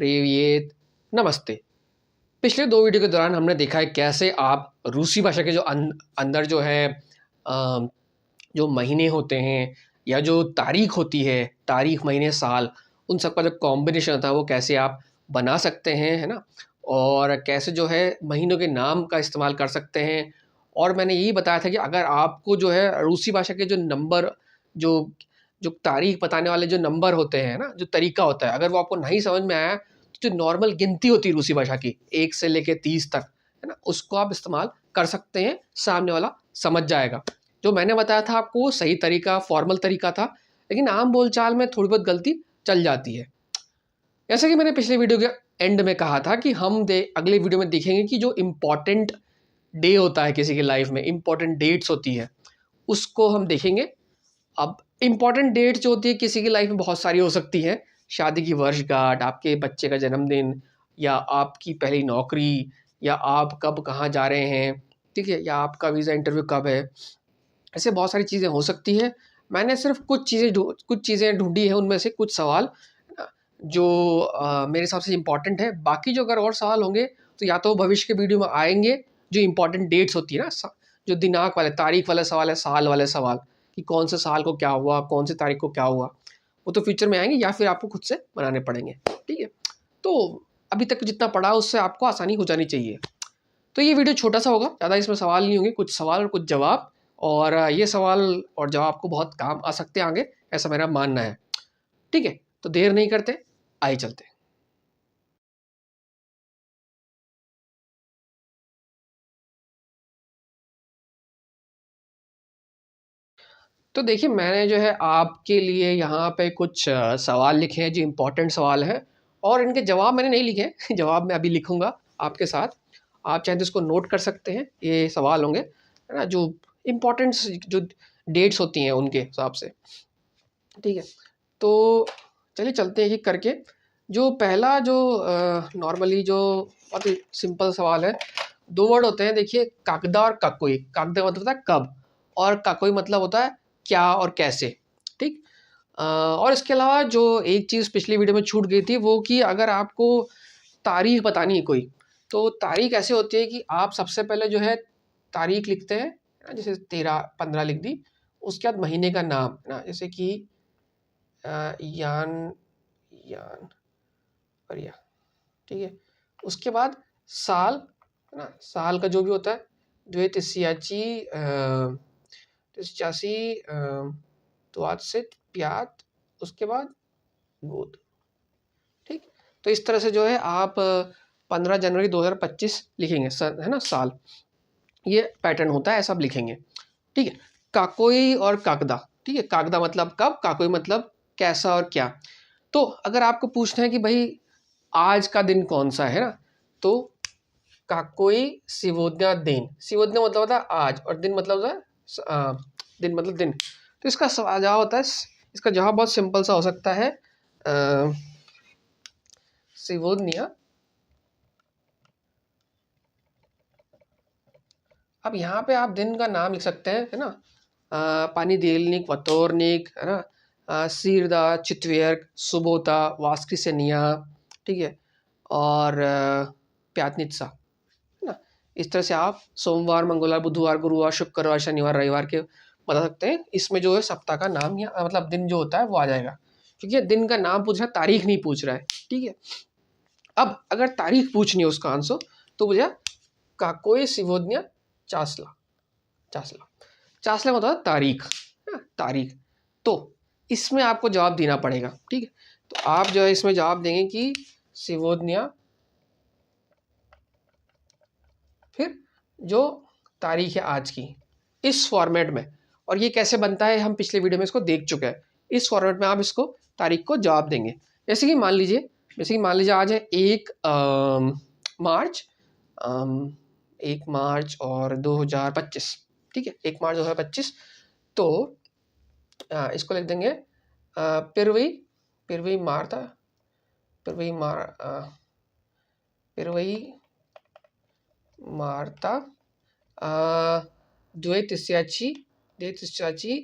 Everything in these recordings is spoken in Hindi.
प्रिवियत, नमस्ते। पिछले 2 वीडियो के दौरान हमने देखा है कैसे आप रूसी भाषा के जो अंदर जो है जो महीने होते हैं या जो तारीख होती है, तारीख, महीने, साल, उन सब का जो कॉम्बिनेशन होता है वो कैसे आप बना सकते हैं, है ना? और कैसे जो है महीनों के नाम का इस्तेमाल कर सकते हैं। और मैंने यही बताया था कि अगर आपको जो है रूसी भाषा के जो नंबर, जो जो तारीख बताने वाले जो नंबर होते हैं ना, जो तरीका होता है, अगर वो आपको नहीं समझ में आया, तो जो नॉर्मल गिनती होती है रूसी भाषा की 1 से लेके 30 तक, है ना? उसको आप इस्तेमाल कर सकते हैं, सामने वाला समझ जाएगा। जो मैंने बताया था आपको सही तरीका, फॉर्मल तरीका था, लेकिन आम बोलचाल में थोड़ी बहुत गलती चल जाती है। जैसे कि मैंने पिछले वीडियो के एंड में कहा था कि हम अगले वीडियो में देखेंगे कि जो इम्पोर्टेंट डे होता है किसी की लाइफ में, इम्पोर्टेंट डेट्स होती है, उसको हम देखेंगे। अब इम्पोर्टेंट डेट्स जो होती है किसी की लाइफ में बहुत सारी हो सकती हैं। शादी की वर्षगांठ, आपके बच्चे का जन्मदिन, या आपकी पहली नौकरी, या आप कब कहाँ जा रहे हैं, ठीक है, या आपका वीज़ा इंटरव्यू कब है। ऐसे बहुत सारी चीज़ें हो सकती हैं। मैंने सिर्फ कुछ चीज़ें ढूँढी हैं, उनमें से कुछ सवाल जो मेरे हिसाब से इम्पोर्टेंट है। बाकी जो अगर और सवाल होंगे तो या तो भविष्य के वीडियो में आएँगे, जो इम्पोर्टेंट डेट्स होती है ना, जो दिनांक वाले, तारीख वाले सवाल है, साल वाले सवाल, कि कौन से साल को क्या हुआ, कौन सी तारीख को क्या हुआ, वो तो फ्यूचर में आएँगे या फिर आपको खुद से बनाने पड़ेंगे, ठीक है? तो अभी तक जितना पढ़ा उससे आपको आसानी हो जानी चाहिए। तो ये वीडियो छोटा-सा होगा, ज़्यादा इसमें सवाल नहीं होंगे, कुछ सवाल और कुछ जवाब। और ये सवाल और जवाब आपको बहुत काम आ सकते हैं आगे, ऐसा मेरा मानना है। ठीक है? तो देर नहीं करते, आइए चलते हैं। तो देखिए, मैंने जो है आपके लिए यहाँ पे कुछ सवाल लिखे हैं जो इम्पोर्टेंट सवाल हैं, और इनके जवाब मैंने नहीं लिखे हैं। जवाब मैं अभी लिखूँगा आपके साथ। आप चाहें तो इसको नोट कर सकते हैं, ये सवाल होंगे, है ना? जो इम्पोर्टेंट्स जो डेट्स होती हैं उनके हिसाब से, ठीक है? तो चलिए चलते हैं एक-एक करके। जो पहला जो नॉर्मली जो बहुत ही सिंपल सवाल है, 2 वर्ड होते हैं देखिए, कागदा और काकोई। कागदा मतलब होता है कब, और काकोई मतलब होता है क्या और कैसे, ठीक? और इसके अलावा जो एक चीज़ पिछली वीडियो में छूट गई थी वो कि अगर आपको तारीख बतानी है कोई, तो तारीख ऐसे होती है कि आप सबसे पहले जो है तारीख लिखते हैं, है ना? जैसे 13-15 लिख दी, उसके बाद महीने का नाम, है ना? जैसे कि यान यान बढ़िया, ठीक है। उसके बाद साल, है ना? साल का जो भी होता है, द्वेतिस्याची तिस्यासी त्वादशित प्यात, उसके बाद गोद, ठीक। तो इस तरह से जो है आप 15 जनवरी 2025 लिखेंगे, है ना, साल। ये पैटर्न होता है, ऐसा आप लिखेंगे, ठीक है। काकोई और कागदा, ठीक है। कागदा मतलब कब, काकोई मतलब कैसा और क्या। तो अगर आपको पूछना है कि भाई आज का दिन कौन सा है ना, तो काकोई सिवोदया दिन, सिवोदया मतलब होता है आज, और दिन मतलब होता है दिन मतलब दिन। तो इसका जवाब होता है, इसका जवाब बहुत सिंपल सा हो सकता है, सिवोदनिया। अब यहाँ पे आप दिन का नाम लिख सकते हैं, है ना? पानीदेलनिक, वतोरनिक, है ना? सीरदा, चित्वेर्क, सुबोता, वास्किसेनिया, ठीक है, और प्यातनित्सा, है ना? इस तरह से आप सोमवार, मंगलवार, बुधवार, गुरुवार, शुक्रवार, शनिवार, रविवार के बता सकते हैं। इसमें जो है सप्ताह का नाम या मतलब दिन जो होता है वो आ जाएगा, क्योंकि दिन का नाम पूछ रहा है, तारीख नहीं पूछ रहा है, ठीक है। अब अगर तारीख पूछनी है उसका आंसर, तो मुझे काकोई सिवोदनिया चासला, चासला, चासला मतलब तारीख, है ना? तारीख। तो इसमें आपको जवाब देना पड़ेगा, ठीक है। तो आप जो है इसमें जवाब देंगे कि सिवोदनिया, फिर जो तारीख है आज की, इस फॉर्मेट में। और ये कैसे बनता है हम पिछले वीडियो में इसको देख चुके हैं। इस फॉर्मेट में आप इसको तारीख को जवाब देंगे। जैसे कि मान लीजिए आज है 1 मार्च, 1 मार्च और 2025, ठीक है, 1 मार्च 2025। तो इसको लिख देंगे पिरवई, पिरवई मार्ता, पिरवई पिरवई मार्ता द्वेतिस्याची, द्वेतिस्याची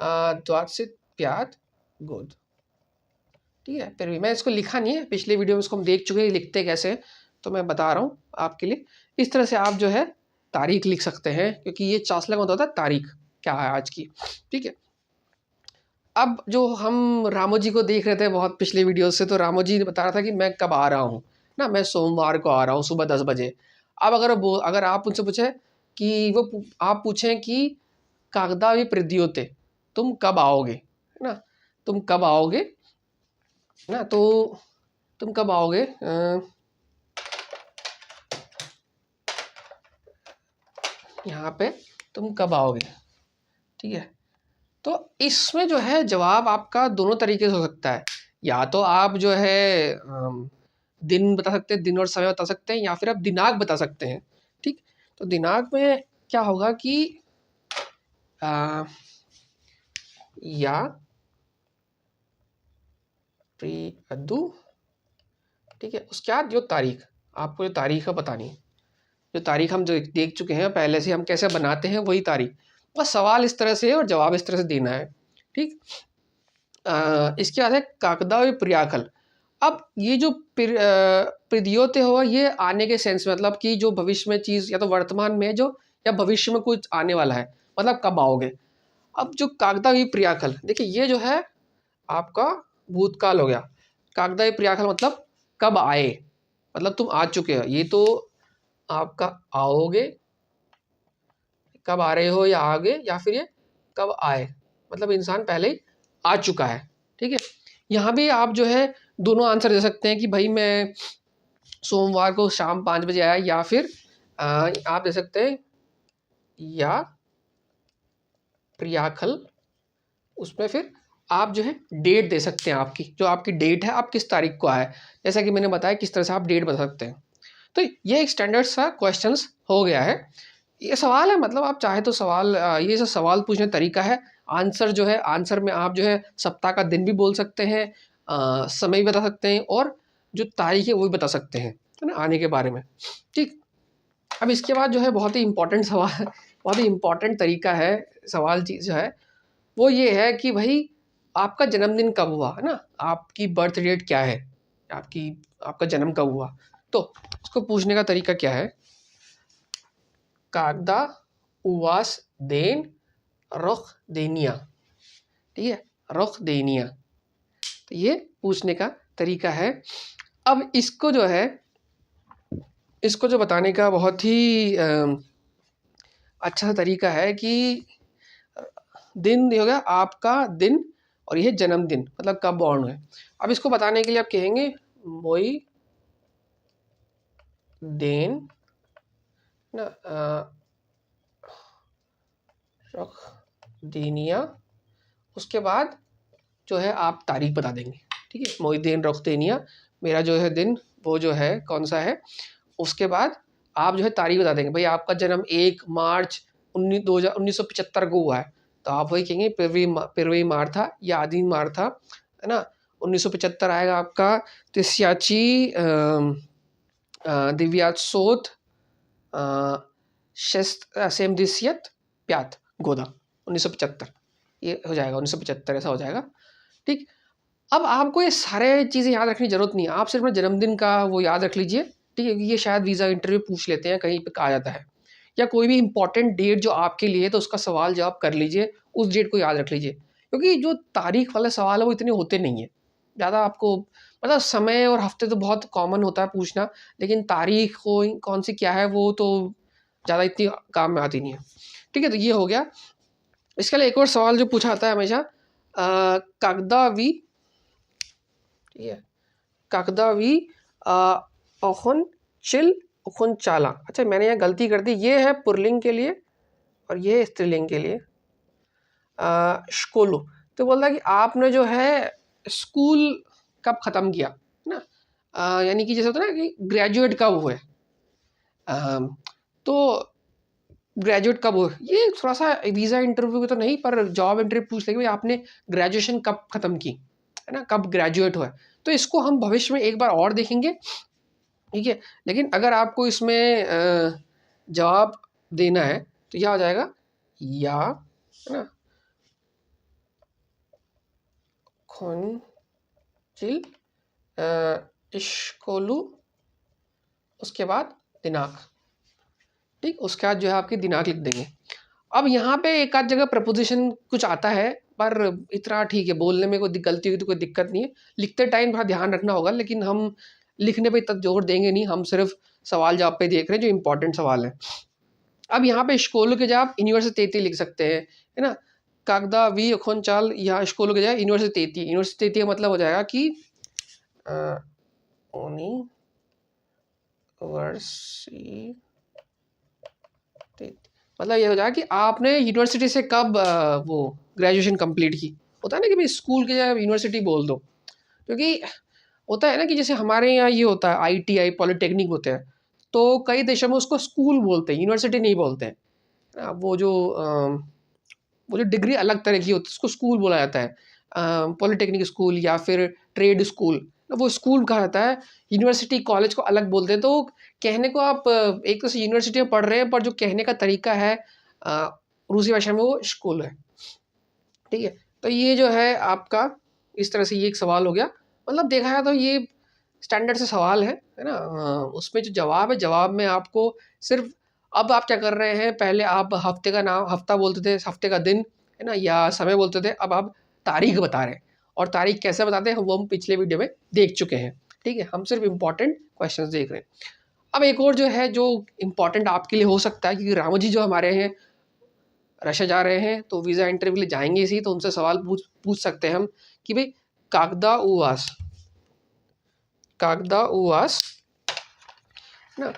द्वादशित प्यात गोद, ठीक है, फिर भी मैं इसको लिखा नहीं है, पिछले वीडियो में इसको हम देख चुके हैं लिखते कैसे हैं, तो मैं बता रहा हूँ आपके लिए। इस तरह से आप जो है तारीख लिख सकते हैं, क्योंकि ये चासला का होता है तारीख क्या है आज की। ठीक है, अब जो हम रामो जी को देख रहे थे बहुत पिछले वीडियो से, तो रामो जी ने बता रहा था कि मैं कब आ रहा हूँ ना, मैं सोमवार को आ रहा हूँ सुबह 10 बजे। अब अगर आप उनसे पूछे कि आप पूछें कि कागदा भी प्रद्योते, तुम कब आओगे, है ना, तुम कब आओगे ना, तो तुम कब आओगे, यहाँ पे तुम कब आओगे। ठीक है, तो इसमें जो है जवाब आपका दोनों तरीके से हो सकता है। या तो आप जो है दिन बता सकते हैं, दिन और समय बता सकते हैं, या फिर आप दिनांक बता सकते हैं। ठीक, तो दिनांक में क्या होगा कि या प्रियदु, ठीक है, उसके बाद जो तारीख, आपको जो तारीख है बतानी है, जो तारीख हम जो देख चुके हैं पहले से, हम कैसे बनाते हैं वही तारीख, बस सवाल इस तरह से है और जवाब इस तरह से देना है। ठीक, इसके बाद है काकदा प्रियाकल। अब ये जो प्रद्योते हुआ, ये आने के सेंस में, मतलब कि जो भविष्य में चीज़ या तो वर्तमान में जो, या भविष्य में कुछ आने वाला है, मतलब कब आओगे। अब जो कागदा प्रियाकल, देखिए ये जो है आपका भूतकाल हो गया। कागदा प्रियाकल मतलब कब आए, मतलब तुम आ चुके हो। ये तो आपका आओगे, कब आ रहे हो या आगे, या फिर ये कब आए, मतलब इंसान पहले ही आ चुका है। ठीक है, यहाँ भी आप जो है दोनों आंसर दे सकते हैं कि भाई मैं सोमवार को शाम 5 बजे आया, या फिर आप दे सकते हैं या प्रियाखल, उसमें फिर आप जो है डेट दे सकते हैं, आपकी जो आपकी डेट है, आप किस तारीख को आए, जैसा कि मैंने बताया किस तरह से आप डेट बता सकते हैं। तो ये एक स्टैंडर्ड सा क्वेश्चंस हो गया है। ये सवाल है, मतलब आप चाहे तो सवाल, ये सब सवाल पूछने का तरीका है। आंसर जो है, आंसर में आप जो है सप्ताह का दिन भी बोल सकते हैं, समय भी बता सकते हैं, और जो तारीख है वो भी बता सकते हैं, है ना, आने के बारे में। ठीक, अब इसके बाद जो है बहुत ही इंपॉर्टेंट सवाल, बहुत ही इंपॉर्टेंट तरीका है सवाल चीज़ जो है वो ये है कि भाई आपका जन्मदिन कब हुआ, है ना, आपकी बर्थ डेट क्या है, आपका जन्म कब हुआ। तो उसको पूछने का तरीका क्या है, कागदा उवास देन रुख देनिया। ठीक है, रुख देनिया, तो ये पूछने का तरीका है। अब इसको जो है, इसको जो बताने का बहुत ही अच्छा तरीका है कि दिन हो गया आपका दिन, और यह जन्मदिन मतलब कब बॉर्न हुए। अब इसको बताने के लिए आप कहेंगे मोई देन ना रख देनिया, उसके बाद जो है आप तारीख बता देंगे। ठीक है, मोहिद्दीन रख देनिया, मेरा जो है दिन वो जो है कौन सा है, उसके बाद आप जो है तारीख बता देंगे, भाई आपका जन्म 1 मार्च 1975 को हुआ है, तो आप वही कहेंगे पिरवी मार था या आदि मार था, है ना, 1975 आएगा आपका। तिस्याची दिव्यात सोत सेम दिसियत प्यात गोदा 1975, ये हो जाएगा 1975, ऐसा हो जाएगा। ठीक, अब आपको ये सारे चीज़ें याद रखने की जरूरत नहीं है, आप सिर्फ अपने जन्मदिन का वो याद रख लीजिए। ठीक है, ये शायद वीज़ा इंटरव्यू पूछ लेते हैं, कहीं पे कहा जाता है, या कोई भी इंपॉर्टेंट डेट जो आपके लिए है तो उसका सवाल जवाब कर लीजिए, उस डेट को याद रख लीजिए, क्योंकि जो तारीख वाले सवाल है वो इतने होते नहीं है ज़्यादा। आपको मतलब समय और हफ्ते तो बहुत कॉमन होता है पूछना, लेकिन तारीख को कौन सी क्या है वो तो ज़्यादा इतनी काम में आती नहीं है। ठीक है, तो ये हो गया। इसके लिए एक और सवाल जो पूछा जाता है हमेशा, कागदावी, ठीक है, कागदावी अखुन चिल अखुन चाला। अच्छा, मैंने यहाँ गलती कर दी, ये है पुरलिंग के लिए और ये है स्त्रीलिंग के लिए। स्कूलो, तो बोलता है कि आपने जो है स्कूल कब ख़त्म किया, है ना, यानी कि जैसे होता है ना कि ग्रेजुएट कब हुए, तो ग्रेजुएट कब हुए, ये थोड़ा सा वीज़ा इंटरव्यू तो नहीं पर जॉब इंटरव्यू पूछ लेंगे, भाई आपने ग्रेजुएशन कब ख़त्म की, है ना, कब ग्रेजुएट हुआ। तो इसको हम भविष्य में एक बार और देखेंगे। ठीक है, लेकिन अगर आपको इसमें जवाब देना है तो यह हो जाएगा या, है ना, खुन चिल इश्कोलू, उसके बाद दिनांक, ठीक। उसके बाद जो है आपकी दिनांक लिख देंगे। अब यहाँ पे एक आध जगह प्रपोजिशन कुछ आता है, पर इतना ठीक है, बोलने में कोई गलती हुई तो कोई दिक्कत नहीं है, लिखते टाइम थोड़ा ध्यान रखना होगा, लेकिन हम लिखने पे इतना जोर देंगे नहीं, हम सिर्फ सवाल जवाब पे देख रहे हैं जो इंपॉर्टेंट सवाल है। अब यहाँ पे स्कूल के जगह आप यूनिवर्सिटी लिख सकते हैं, है ना। कागदा वी अखोन चाल, यहाँ स्कूल के जगह यूनिवर्सिटी, यूनिवर्सिटी का मतलब हो जाएगा कि मतलब ये हो जाएगा कि आपने यूनिवर्सिटी से कब वो ग्रेजुएशन कंप्लीट की। होता है ना कि भाई स्कूल के जगह यूनिवर्सिटी बोल दो, क्योंकि होता है ना कि जैसे हमारे यहाँ ये होता है ITI पॉलिटेक्निक होते हैं, तो कई देशों में उसको स्कूल बोलते हैं, यूनिवर्सिटी नहीं बोलते हैं। वो जो डिग्री अलग तरह की होती है उसको स्कूल बोला जाता है, पॉलिटेक्निक स्कूल या फिर ट्रेड स्कूल, वो स्कूल कहा जाता है। यूनिवर्सिटी कॉलेज को अलग बोलते हैं। तो कहने को आप एक तो यूनिवर्सिटी में पढ़ रहे हैं, पर जो कहने का तरीका है रूसी भाषा में वो स्कूल है, ठीक है। तो ये जो है आपका इस तरह से ये एक सवाल हो गया। मतलब देखा है तो ये स्टैंडर्ड से सवाल है ना। उसमें जो जवाब है, जवाब में आपको सिर्फ, अब आप क्या कर रहे हैं, पहले आप हफ्ते का नाम, हफ्ता बोलते थे, हफ्ते का दिन, है ना, या समय बोलते थे, अब आप तारीख बता रहे हैं। और तारीख कैसे बताते हैं वो हम पिछले वीडियो में देख चुके हैं, ठीक है। हम सिर्फ इंपॉर्टेंट क्वेश्चन देख रहे हैं। अब एक और जो है जो इम्पॉर्टेंट आपके लिए हो सकता है, क्योंकि रामू जी जो हमारे हैं रशिया जा रहे हैं, तो वीज़ा इंटरव्यू के लिए जाएंगे इसी, तो उनसे सवाल पूछ सकते हैं हम कि भाई कागदा उवास ना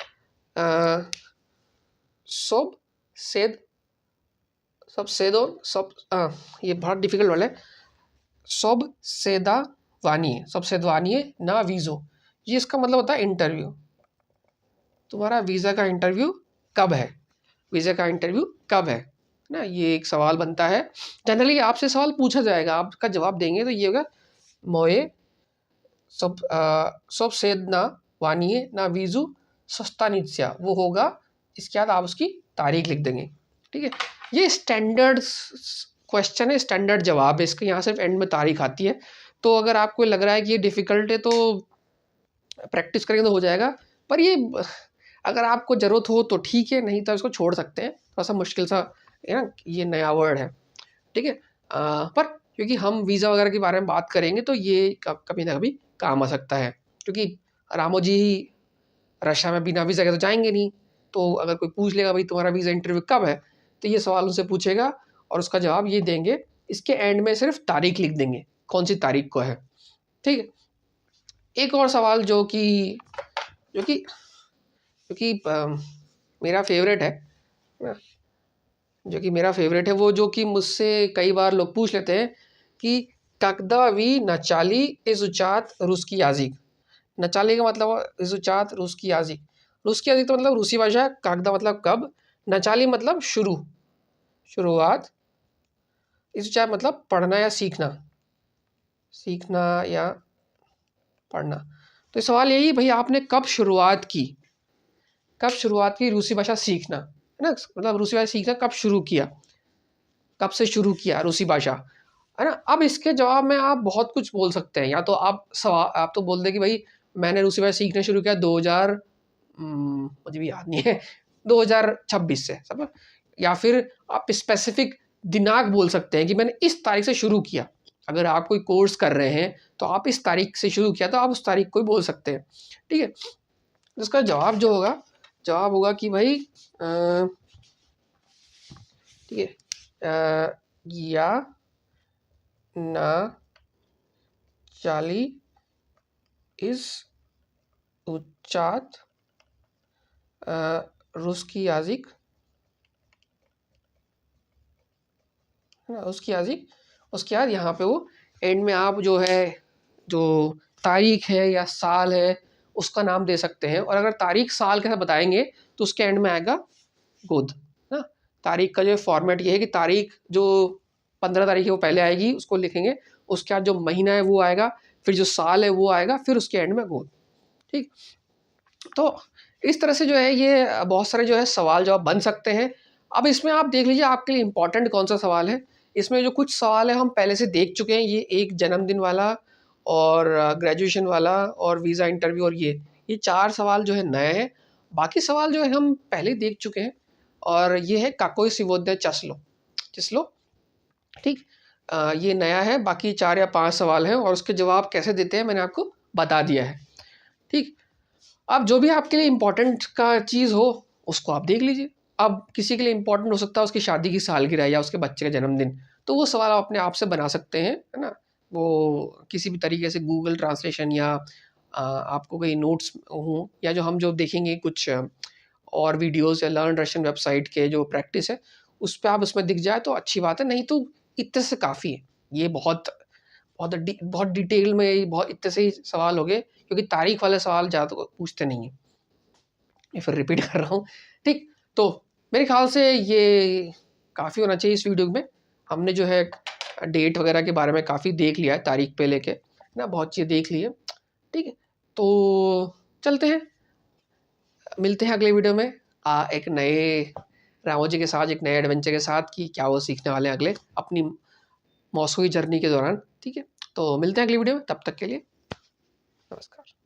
सब सेदोन सब, ये बहुत डिफिकल्ट वाला है, सब सेदवानी ना वीज़ो, ये इसका मतलब होता है इंटरव्यू। तुम्हारा वीज़ा का इंटरव्यू कब है, वीज़ा का इंटरव्यू कब है ना, ये एक सवाल बनता है। जनरली आपसे सवाल पूछा जाएगा, आपका जवाब देंगे तो ये होगा मोए सब सेदना वानिए ना वीज़ू सस्ता नित्या, वो होगा। इसके बाद आप उसकी तारीख लिख देंगे, ठीक है। ये स्टैंडर्ड क्वेश्चन है, स्टैंडर्ड जवाब है इसका, यहाँ सिर्फ एंड में तारीख आती है। तो अगर आपको लग रहा है कि ये डिफ़िकल्ट है तो प्रैक्टिस करेंगे तो हो जाएगा, पर ये अगर आपको ज़रूरत हो तो ठीक है, नहीं तो इसको छोड़ सकते हैं। थोड़ा सा मुश्किल सा है ना, ये नया वर्ड है, ठीक है। पर क्योंकि हम वीज़ा वगैरह के बारे में बात करेंगे तो ये कभी ना कभी काम आ सकता है, क्योंकि रामो जी रशिया में बिना वीज़ा के तो जाएंगे नहीं। तो अगर कोई पूछ लेगा भाई तुम्हारा वीज़ा इंटरव्यू कब है, तो ये सवाल उनसे पूछेगा और उसका जवाब ये देंगे। इसके एंड में सिर्फ तारीख लिख देंगे, कौन सी तारीख को है, ठीक है। एक और सवाल जो कि मेरा फेवरेट है, वो जो कि मुझसे कई बार लोग पूछ लेते हैं कि कागदा वी नचाली इजुचात रूसकी याजिक। नचाली का मतलब इजुचात रूसकी याजिक, रूसकी याजिक तो मतलब रूसी भाषा, कागदा मतलब कब, नचाली मतलब शुरुआत, इजुचात मतलब पढ़ना या सीखना या पढ़ना। तो सवाल यही भाई आपने कब शुरुआत की रूसी भाषा सीखना, है ना, मतलब रूसी भाषा सीखना कब से शुरू किया रूसी भाषा, है ना। अब इसके जवाब में आप बहुत कुछ बोल सकते हैं। या तो आप तो बोल दें कि भाई मैंने रूसी भाषा सीखना शुरू किया 2000, मुझे भी याद नहीं है, 2026 से सब। या फिर आप स्पेसिफिक दिनांक बोल सकते हैं कि मैंने इस तारीख से शुरू किया। अगर आप कोई कोर्स कर रहे हैं तो आप इस तारीख से शुरू किया, तो आप उस तारीख को ही बोल सकते हैं, ठीक है। इसका जवाब जो होगा, जवाब होगा कि भाई ठीक है, या ना चाली इस उच्चात रूसकी याजिक, है ना, उसके बाद यहाँ पे वो एंड में आप जो है, जो तारीख है या साल है उसका नाम दे सकते हैं। और अगर तारीख साल के साथ बताएंगे तो उसके एंड में आएगा गोद ना। तारीख का जो फॉर्मेट ये है कि तारीख जो 15 तारीख है वो पहले आएगी, उसको लिखेंगे, उसके बाद जो महीना है वो आएगा, फिर जो साल है वो आएगा, फिर उसके एंड में गोद, ठीक। तो इस तरह से जो है ये बहुत सारे जो है सवाल जवाब बन सकते हैं। अब इसमें आप देख लीजिए आपके लिए इम्पोर्टेंट कौन सा सवाल है। इसमें जो कुछ सवाल है हम पहले से देख चुके हैं, ये एक जन्मदिन वाला और ग्रेजुएशन वाला और वीज़ा इंटरव्यू और ये 4 सवाल जो है नए हैं। बाकी सवाल जो है हम पहले ही देख चुके हैं और ये है काकोई सिवोद्य चिस्लो, ठीक। ये नया है, बाकी 4 या 5 सवाल हैं और उसके जवाब कैसे देते हैं मैंने आपको बता दिया है, ठीक। अब जो भी आपके लिए इम्पोर्टेंट का चीज़ हो उसको आप देख लीजिए। अब किसी के लिए इम्पोर्टेंट हो सकता है उसकी शादी की सालगिरह या उसके बच्चे का जन्मदिन, तो वो सवाल आप अपने आप से बना सकते हैं, है ना? वो किसी भी तरीके से गूगल ट्रांसलेशन या आपको कोई नोट्स हों या जो हम जो देखेंगे कुछ और वीडियोज़ या लर्न रशियन वेबसाइट के जो प्रैक्टिस है, उस पे आप उसमें दिख जाए तो अच्छी बात है, नहीं तो इतने से काफ़ी है। ये बहुत डिटेल में बहुत इतने से ही सवाल हो गए, क्योंकि तारीख वाले सवाल ज़्यादा पूछते नहीं हैं। मैं फिर रिपीट कर रहा हूँ, ठीक। तो मेरे ख्याल से ये काफ़ी होना चाहिए इस वीडियो में। हमने जो है डेट वगैरह के बारे में काफ़ी देख लिया है, तारीख पे लेके ना बहुत चीज़ें देख ली है, ठीक है। तो चलते हैं, मिलते हैं अगले वीडियो में एक नए रामोजी के साथ, एक नए एडवेंचर के साथ कि क्या वो सीखने वाले हैं अगले अपनी मॉस्को की जर्नी के दौरान, ठीक है। तो मिलते हैं अगली वीडियो में, तब तक के लिए नमस्कार।